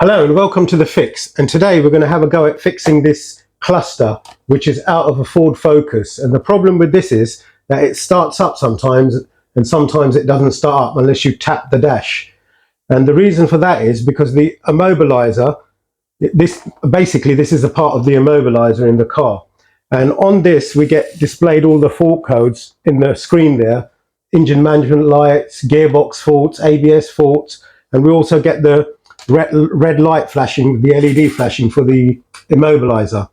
Hello and welcome to the fix, and today we're going to have a go at fixing this cluster which is out of a Ford Focus. And the problem with this is that it starts up sometimes and sometimes it doesn't start up unless you tap the dash. And the reason for that is because the immobilizer, this is a part of the immobilizer in the car, and on this we get displayed all the fault codes in the screen there: engine management lights, gearbox faults, ABS faults, and we also get the red light flashing, the LED flashing for the immobilizer.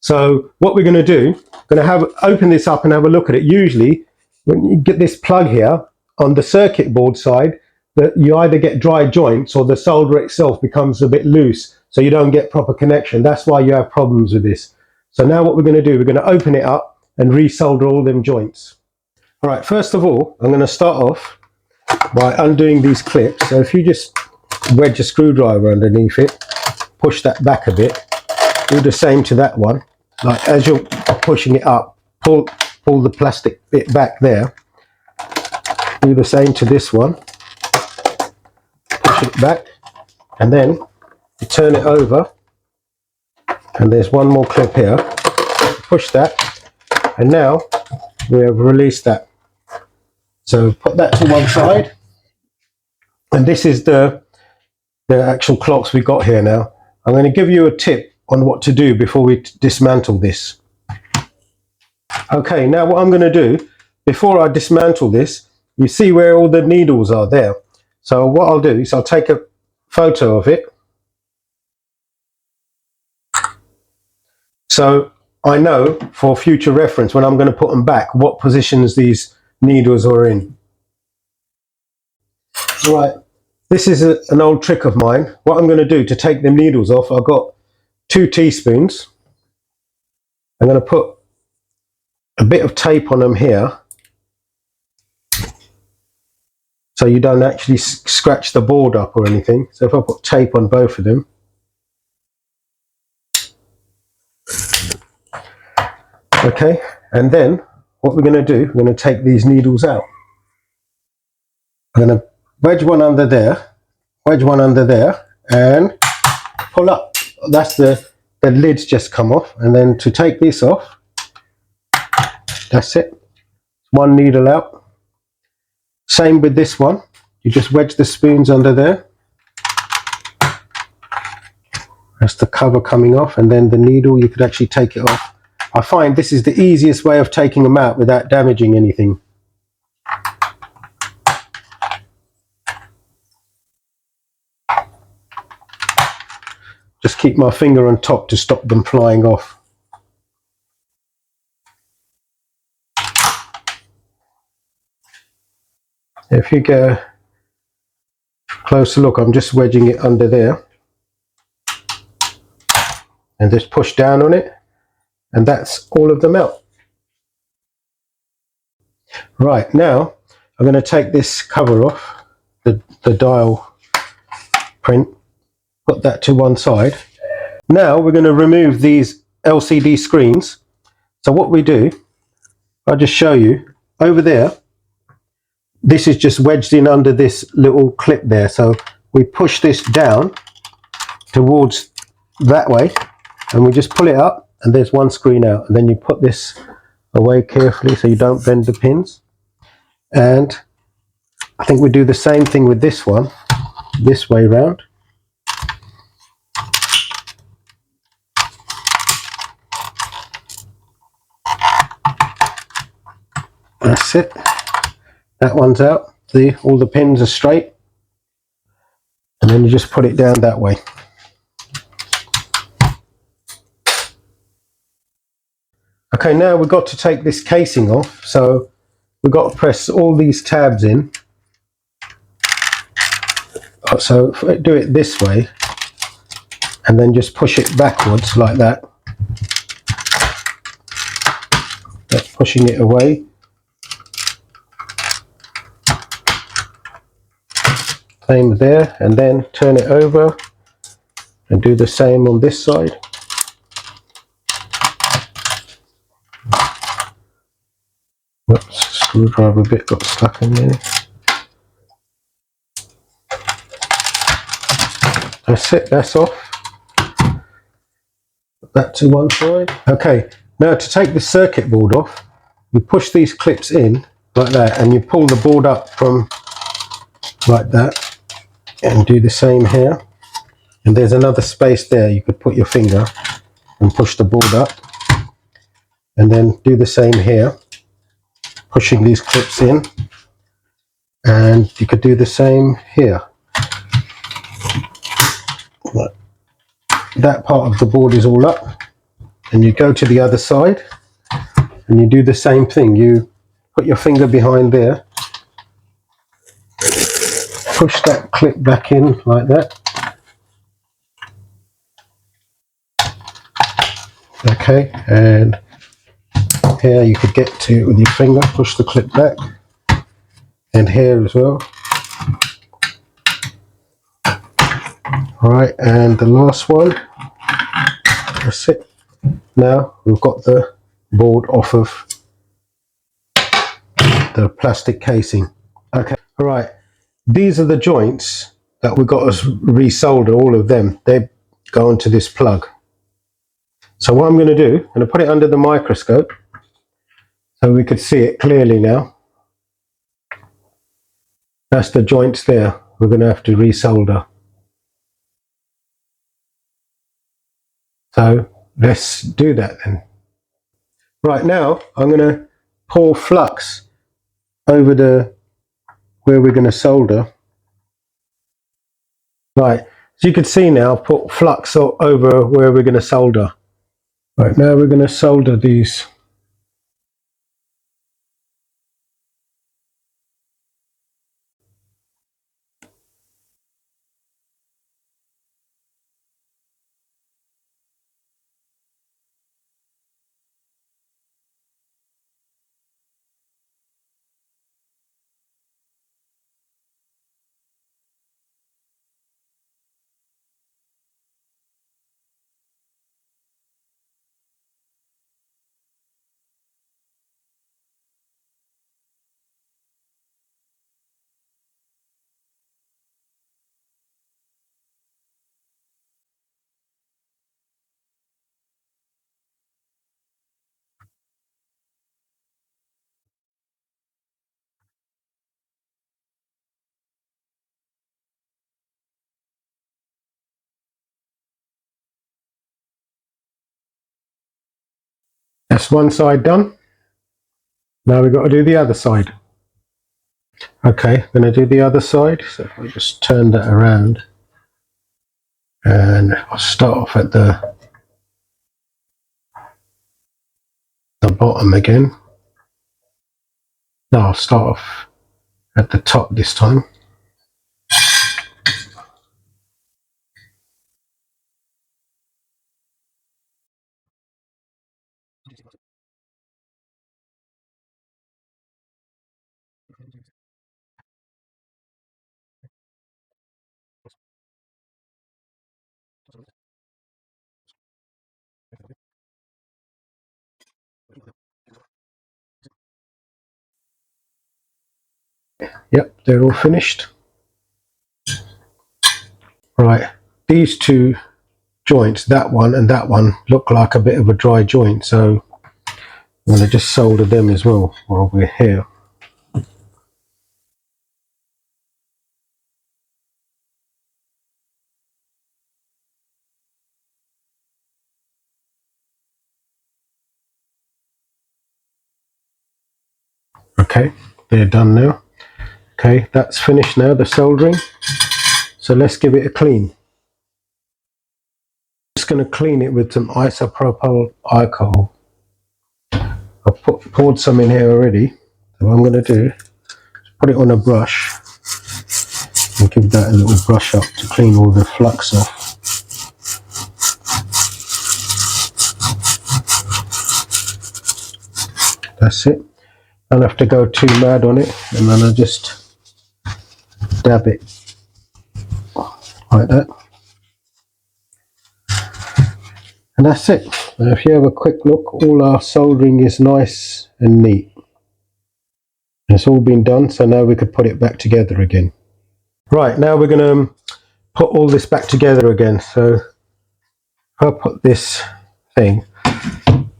So what we're going to do, open this up and have a look at it. Usually when you get this plug here on the circuit board side, that you either get dry joints or the solder itself becomes a bit loose, so you don't get proper connection. That's why you have problems with this. So now what we're going to do, we're going to open it up and resolder all them joints. All right, first of all, I'm going to start off by undoing these clips. So if you just wedge a screwdriver underneath it, push that back a bit, do the same to that one. Like as you're pushing it up, pull the plastic bit back there. Do the same to this one, push it back, and then you turn it over, and there's one more clip here. Push that, and now we have released that. So put that to one side, and this is the actual clocks we got here. Now I'm going to give you a tip on what to do before we dismantle this. Okay, now what I'm going to do before I dismantle this, you see where all the needles are there. So what I'll do is I'll take a photo of it, so I know for future reference when I'm going to put them back what positions these needles are in. Right. This is an old trick of mine. What I'm going to do to take the needles off, I've got 2 teaspoons. I'm going to put a bit of tape on them here, so you don't actually scratch the board up or anything. So if I put tape on both of them. Okay, and then what we're going to do, we're going to take these needles out. I'm going to wedge one under there, and pull up. That's the lid's just come off. And then to take this off, that's it. One needle out. Same with this one. You just wedge the spoons under there. That's the cover coming off, and then the needle, you could actually take it off. I find this is the easiest way of taking them out without damaging anything. Just keep my finger on top to stop them flying off. If you get a closer look, I'm just wedging it under there and just push down on it, and that's all of them out. Right, now I'm going to take this cover off, the dial print, put that to one side. Now we're going to remove these LCD screens. So what we do, I'll just show you over there. This is just wedged in under this little clip there. So we push this down towards that way, and we just pull it up, and there's one screen out. And then you put this away carefully so you don't bend the pins. And I think we do the same thing with this one, this way round. That's it. That one's out. See, all the pins are straight. And then you just put it down that way. Okay, now we've got to take this casing off. So we've got to press all these tabs in. So if I do it this way, and then just push it backwards like that. That's pushing it away. Same there, and then turn it over and do the same on this side. Oops, screwdriver bit got stuck in there. That's it, that's off. Put that to one side. Okay, now to take the circuit board off, you push these clips in like that and you pull the board up from like that and do the same here. And there's another space there, you could put your finger and push the board up. And then do the same here, pushing these clips in. And you could do the same here. That part of the board is all up. And you go to the other side and you do the same thing. You put your finger behind there, push that clip back in like that. Okay, and here you could get to with your finger, push the clip back, and here as well. Alright, and the last one. That's it. Now we've got the board off of the plastic casing. Okay, alright. These are the joints that we've got to resolder, all of them. They go into this plug. So what I'm going to do, I'm going to put it under the microscope so we could see it clearly now. That's the joints there. We're going to have to resolder. So let's do that then. Right, now I'm going to pour flux over the where we're going to solder. Right, as you can see now, I've put flux over where we're going to solder. Right, now we're going to solder these. That's one side done. Now we've got to do the other side. Okay, I'm going to do the other side. So if I just turn that around and I'll start off at the bottom again. No, I'll start off at the top this time. Yep, they're all finished. Right, these two joints, that one and that one, look like a bit of a dry joint, so I'm going to just solder them as well while we're here. Okay, they're done now. Okay, that's finished now, the soldering. So let's give it a clean. Just going to clean it with some isopropyl alcohol. I've poured some in here already. So what I'm going to do is put it on a brush and give that a little brush up to clean all the flux off. That's it. I don't have to go too mad on it, and then I just dab it like that. And that's it. Now if you have a quick look, all our soldering is nice and neat. It's all been done, so now we could put it back together again. Right, now we're going to put all this back together again. So if I put this thing,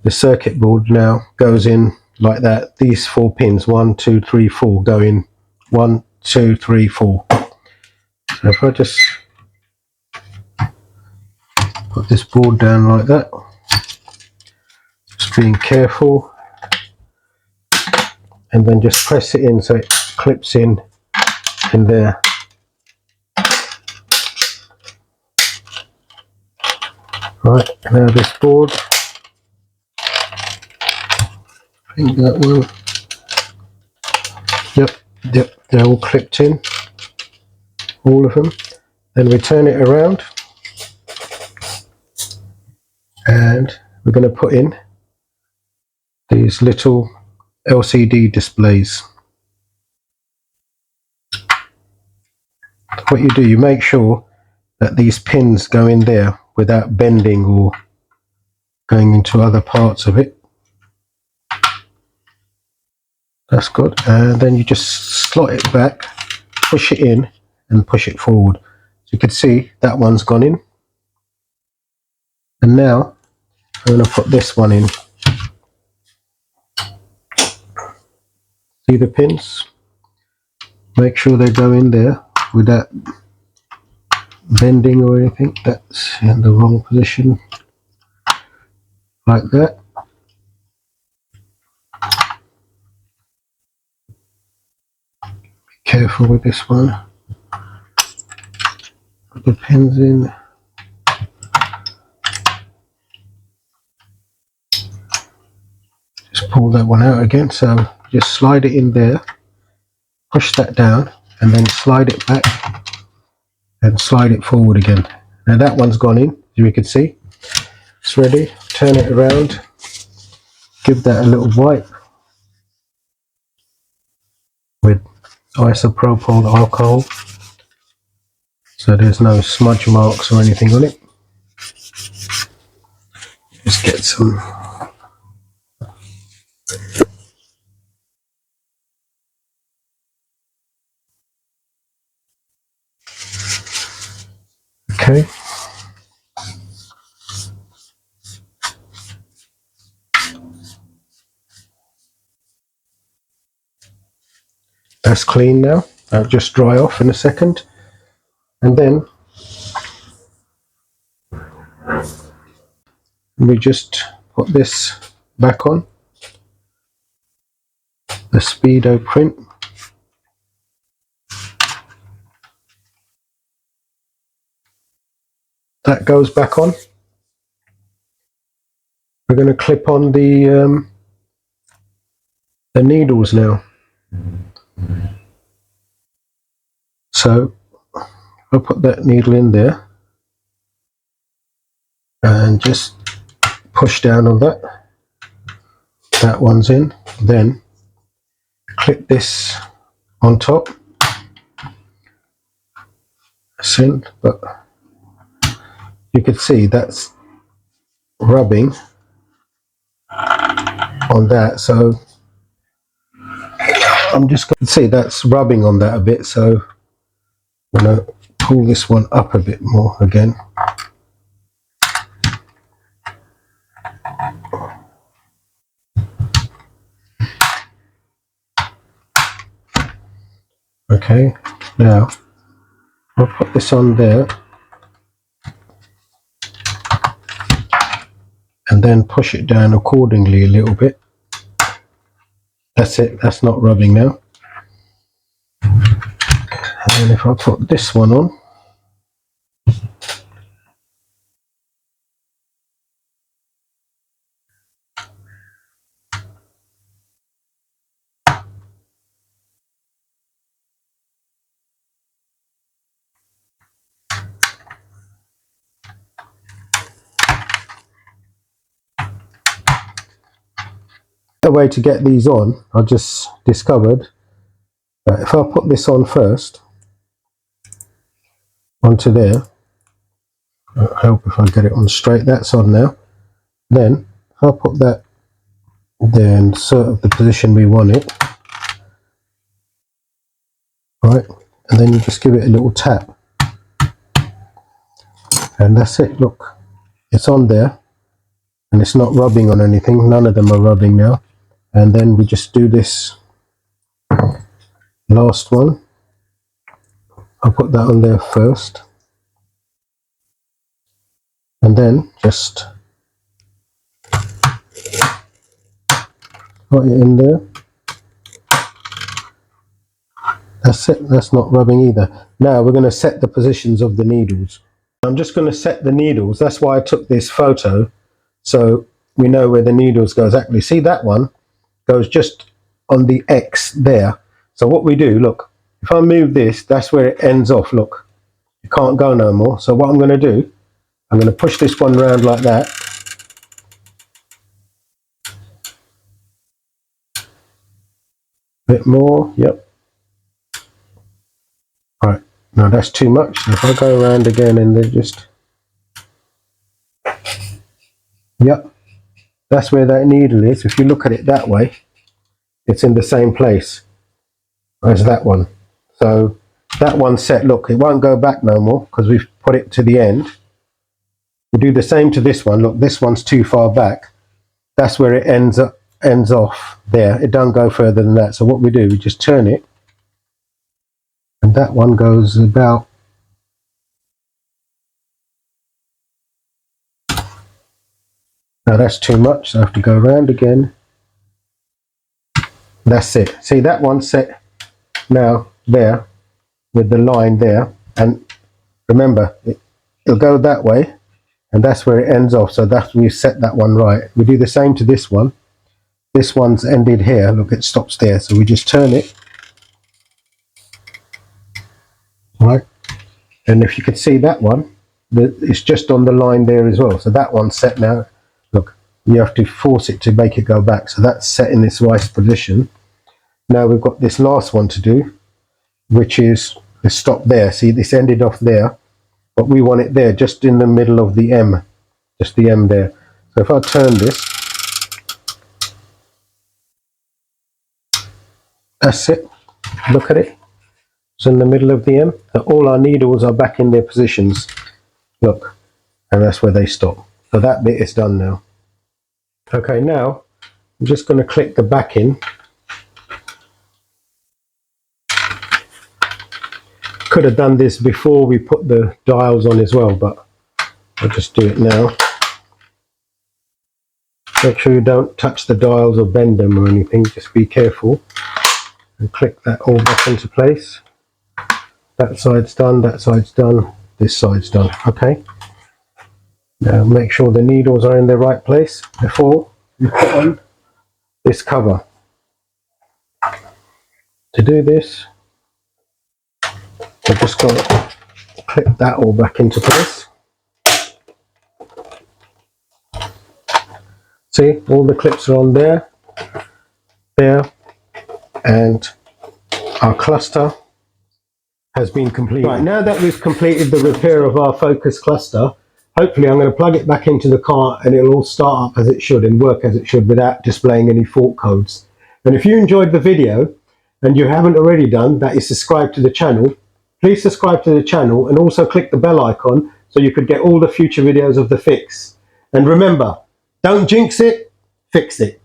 the circuit board now goes in like that. These 4 pins, 1, 2, 3, 4, go in 1, 2, 3, 4. So if I just put this board down like that, just being careful, and then just press it in so it clips in there. Right, now this board, I think that one, yep, they're all clipped in, all of them. Then we turn it around, and we're going to put in these little LCD displays. What you do, you make sure that these pins go in there without bending or going into other parts of it. That's good. And then you just slot it back, push it in and push it forward. So you can see that one's gone in. And now I'm going to put this one in. See the pins? Make sure they go in there without bending or anything. That's in the wrong position. Like that. Be careful with this one. Put the pins in. Just pull that one out again. So just slide it in there. Push that down and then slide it back and slide it forward again. Now that one's gone in, as you can see. It's ready. Turn it around. Give that a little wipe with isopropyl alcohol so there's no smudge marks or anything on it. Just get some okay. That's clean now. That'll just dry off in a second. And then we just put this back on. The Speedo print. That goes back on. We're going to clip on the needles now. So I'll put that needle in there and just push down on that. That one's in. Then clip this on top. That's in, but you can see that's rubbing on that, so I'm just going to see that's rubbing on that a bit, so I'm going to pull this one up a bit more again. Okay, now I'll put this on there and then push it down accordingly a little bit. That's it, that's not rubbing now. And then if I put this one on, the way to get these on, I just discovered that if I put this on first, onto there, I hope if I get it on straight, that's on now. Then I'll put that there in sort of the position we want it. Right, and then you just give it a little tap. And that's it, look, it's on there and it's not rubbing on anything. None of them are rubbing now. And then we just do this last one. I'll put that on there first and then just put it in there. That's it, that's not rubbing either. Now we're going to set the positions of the needles. I'm just going to set the needles. That's why I took this photo, so we know where the needles go exactly. See, that one goes just on the X there. So what we do, look, if I move this, that's where it ends off. Look, it can't go no more. So what I'm going to do, I'm going to push this one around like that. Bit more, yep. Right, now that's too much. So if I go around again and then just, yep, that's where that needle is. If you look at it that way, it's in the same place as that one. So that one's set. Look, it won't go back no more because we've put it to the end. We do the same to this one. Look, this one's too far back. That's where it ends off there. It don't go further than that. So what we do, we just turn it, and that one goes about, now that's too much, so I have to go around again. That's it. See, that one's set now there with the line there, and remember, it'll go that way, and that's where it ends off. So that's when you set that one right. We do the same to this one. This one's ended here. Look, it stops there. So we just turn it, right? And if you can see that one, it's just on the line there as well. So that one's set now. Look, you have to force it to make it go back. So that's set in this right position. Now we've got this last one to do, which is the stop there. See, this ended off there, but we want it there, just in the middle of the M, just the M there. So if I turn this, that's it. Look at it. It's in the middle of the M. So all our needles are back in their positions. Look, and that's where they stop. So that bit is done now. Okay, now I'm just going to click the back in. Could have done this before we put the dials on as well, but I'll just do it now. Make sure you don't touch the dials or bend them or anything, just be careful. And click that all back into place. That side's done, that side's done, this side's done. Okay. Now make sure the needles are in the right place before you put on this cover. To do this, I've just got to clip that all back into place. See, all the clips are on there, and our cluster has been completed. Right, now that we've completed the repair of our focus cluster, hopefully I'm going to plug it back into the car and it'll all start up as it should and work as it should without displaying any fault codes. And if you enjoyed the video and you haven't already done, that is subscribe to the channel. Please subscribe to the channel and also click the bell icon so you could get all the future videos of the fix. And remember, don't jinx it, fix it.